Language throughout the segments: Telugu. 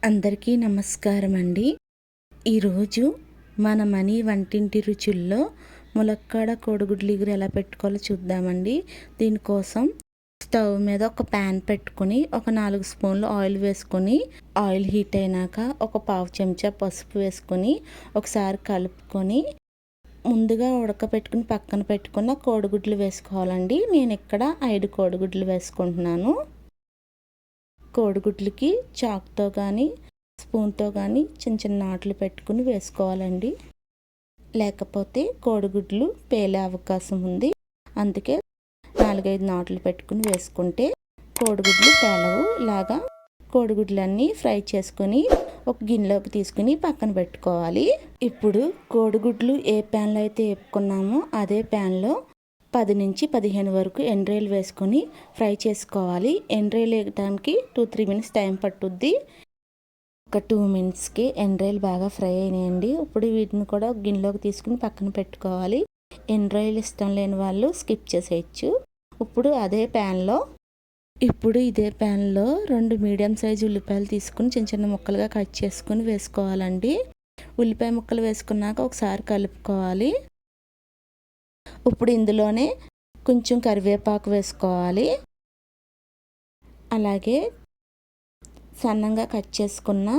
అందరికీ నమస్కారం అండి. ఈరోజు మన మనీ వంటింటి రుచుల్లో ములక్కాడ కోడిగుడ్లు ఇగురు ఎలా పెట్టుకోవాలో చూద్దామండి. దీనికోసం స్టవ్ మీద ఒక ప్యాన్ పెట్టుకుని ఒక 4 స్పూన్లు ఆయిల్ వేసుకొని, ఆయిల్ హీట్ అయినాక ఒక పావు చెంచా పసుపు వేసుకొని ఒకసారి కలుపుకొని ముందుగా ఉడకపెట్టుకుని పక్కన పెట్టుకున్న కోడిగుడ్లు వేసుకోవాలండి. నేను ఇక్కడ 5 కోడిగుడ్లు వేసుకుంటున్నాను. కోడిగుడ్లకి చాకుతో కానీ స్పూన్తో కానీ చిన్న చిన్న నాట్లు పెట్టుకుని వేసుకోవాలండి. లేకపోతే కోడిగుడ్లు పేలే అవకాశం ఉంది. అందుకే 4-5 నాట్లు పెట్టుకుని వేసుకుంటే కోడిగుడ్లు పేలవు. ఇలాగా కోడిగుడ్లన్నీ ఫ్రై చేసుకొని ఒక గిన్నెలోకి తీసుకుని పక్కన పెట్టుకోవాలి. ఇప్పుడు కోడిగుడ్లు ఏ ప్యాన్లో అయితే వేపుకున్నామో అదే ప్యాన్లో 10 నుంచి 15 వరకు ఎండ్రాయిలు వేసుకొని ఫ్రై చేసుకోవాలి. ఎండ్రాయిలు వేయడానికి 2-3 మినిట్స్ టైం పట్టుద్ది. ఒక 2 మినిట్స్కి ఎండ్రాయిలు బాగా ఫ్రై అయినాయండి. ఇప్పుడు వీటిని కూడా గిన్నెలోకి తీసుకుని పక్కన పెట్టుకోవాలి. ఎండ్రాయిలు ఇష్టం లేని వాళ్ళు స్కిప్ చేసేయచ్చు. ఇప్పుడు ఇదే ప్యాన్లో 2 మీడియం సైజు ఉల్లిపాయలు తీసుకుని చిన్న చిన్న ముక్కలుగా కట్ చేసుకుని వేసుకోవాలండి. ఉల్లిపాయ ముక్కలు వేసుకున్నాక ఒకసారి కలుపుకోవాలి. ఇప్పుడు ఇందులోనే కొంచెం కరివేపాకు వేసుకోవాలి. అలాగే సన్నంగా కట్ చేసుకున్న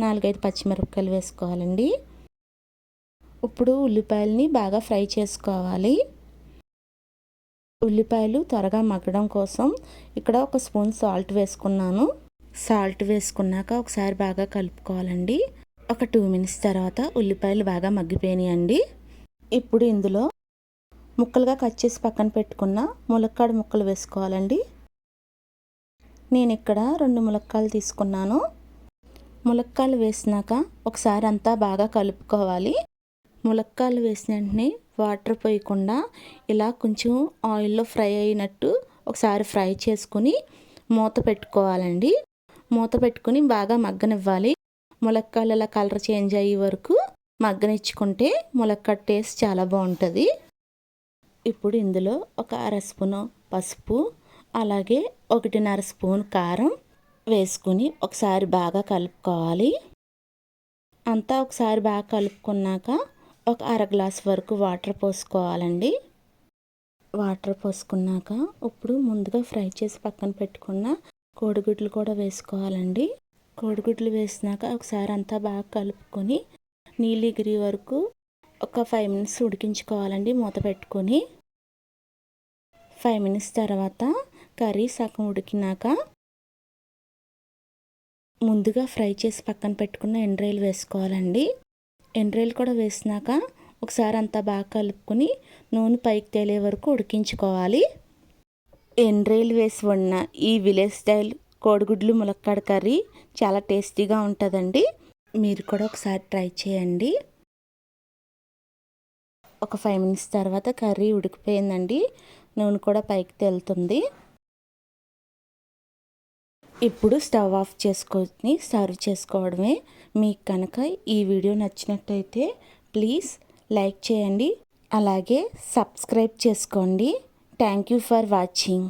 4-5 పచ్చిమిరపకాయలు వేసుకోవాలండి. ఇప్పుడు ఉల్లిపాయలని బాగా ఫ్రై చేసుకోవాలి. ఉల్లిపాయలు త్వరగా మగ్గడం కోసం ఇక్కడ ఒక స్పూన్ సాల్ట్ వేసుకున్నాను. సాల్ట్ వేసుకున్నాక ఒకసారి బాగా కలుపుకోవాలండి. ఒక 2 మినిట్స్ తర్వాత ఉల్లిపాయలు బాగా మగ్గిపోయినాయండి. ఇప్పుడు ఇందులో ముక్కలుగా కట్ చేసి పక్కన పెట్టుకున్న ములక్కాడ ముక్కలు వేసుకోవాలండి. నేను ఇక్కడ 2 ములక్కాయలు తీసుకున్నాను. ములక్కాయలు వేసినాక ఒకసారి అంతా బాగా కలుపుకోవాలి. ములక్కాయలు వేసిన వెంటనే వాటర్ పోయకుండా ఇలా కొంచెం ఆయిల్లో ఫ్రై అయినట్టు ఒకసారి ఫ్రై చేసుకుని మూత పెట్టుకోవాలండి. మూత పెట్టుకుని బాగా మగ్గనివ్వాలి. ములక్కాయలు ఇలా కలర్ చేంజ్ అయ్యే వరకు మగ్గనిచ్చుకుంటే ములక్కాడ టేస్ట్ చాలా బాగుంటుంది. ఇప్పుడు ఇందులో ఒక 1/2 స్పూను పసుపు, అలాగే 1.5 స్పూన్ కారం వేసుకుని ఒకసారి బాగా కలుపుకోవాలి. అంతా ఒకసారి బాగా కలుపుకున్నాక ఒక 1/2 గ్లాస్ వరకు వాటర్ పోసుకోవాలండి. వాటర్ పోసుకున్నాక ఇప్పుడు ముందుగా ఫ్రై చేసి పక్కన పెట్టుకున్న కోడిగుడ్లు కూడా వేసుకోవాలండి. కోడిగుడ్లు వేసినాక ఒకసారి అంతా బాగా కలుపుకొని నీళ్ళు ఎగిరి వరకు ఒక 5 మినిట్స్ ఉడికించుకోవాలండి మూత పెట్టుకొని. 5 మినిట్స్ తర్వాత కర్రీ సగం ఉడికినాక ముందుగా ఫ్రై చేసి పక్కన పెట్టుకున్న ఎండ్రాయిలు వేసుకోవాలండి. ఎండ్రాయిలు కూడా వేసినాక ఒకసారి అంతా బాగా కలుపుకొని నూనె పైకి తేలే వరకు ఉడికించుకోవాలి. ఎండ్రాయిలు వేసి వండిన ఈ విలేజ్ స్టైల్ కోడిగుడ్లు ములక్కాడ కర్రీ చాలా టేస్టీగా ఉంటుందండి. మీరు కూడా ఒకసారి ట్రై చేయండి. ఒక 5 మినిట్స్ తర్వాత కర్రీ ఉడికిపోయిందండి. నూనె కూడా పైకి తేలుతుంది. ఇప్పుడు స్టవ్ ఆఫ్ చేసుకొని సర్వ్ చేసుకోవడమే. మీకు కనుక ఈ వీడియో నచ్చినట్టయితే ప్లీజ్ లైక్ చేయండి, అలాగే సబ్స్క్రైబ్ చేసుకోండి. Thank you for watching.